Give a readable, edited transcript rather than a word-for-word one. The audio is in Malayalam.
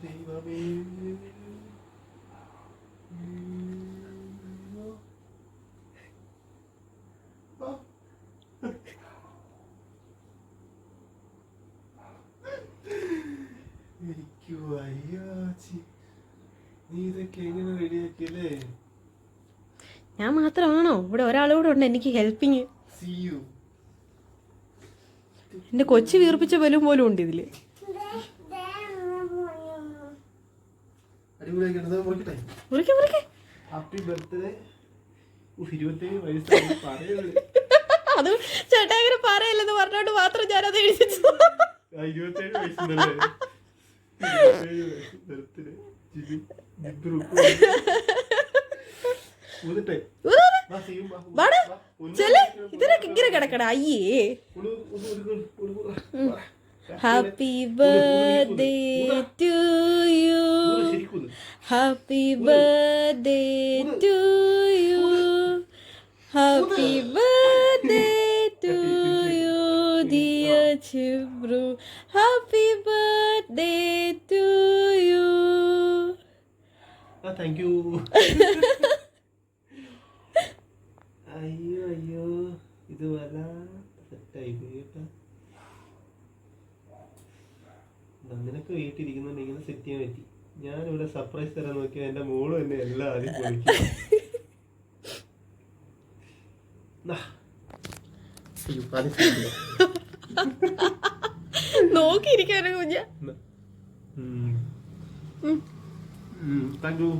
ദൈവമേ. എനിക്ക് വയ്യാച്ചി. നീ ഇതൊക്കെ എങ്ങനെ റെഡിയാക്കിയല്ലേ? ഞാൻ മാത്രമാണോ ഇവിടെ? ഒരാളൂടെ ഉണ്ട് എനിക്ക് ഹെൽപ്പിങ്. എന്റെ കൊച്ചു വീർപ്പിച്ച ബലൂൺ പോലും ഉണ്ട് ഇതില്. Happy birthday. 27 വയസ്സായി പറയുള്ളൂ. അത് ചേട്ടാ അങ്ങനെ പറയല്ലെന്ന് പറഞ്ഞോണ്ട് മാത്രം ഞാനത് എഴുതിച്ചു. 27 വയസ്സല്ലേ? 27 വയസ്സ് ബർത്ത്ഡേ. ഇതിനൊക്കെ ഇങ്ങനെ കിടക്കട. അയ്യേ. Happy birthday to you. Happy birthday to you. Happy birthday to you dear Chibru. Happy birthday to you. Thank you. അയ്യോ അയ്യോ, ഇത് സെറ്റായി പോയി കേട്ടാ. നിനക്ക് വീട്ടിലിരിക്കുന്നുണ്ട് ഇങ്ങനെ സെറ്റ് ചെയ്യാൻ പറ്റി. ഞാനിവിടെ സർപ്രൈസ് തരാൻ നോക്കിയാൽ എന്റെ മോള് തന്നെ എല്ലാം ആദ്യം പൊളിക്കും. നോക്കിയിരിക്കാനോ കുഞ്ഞ. Thank you.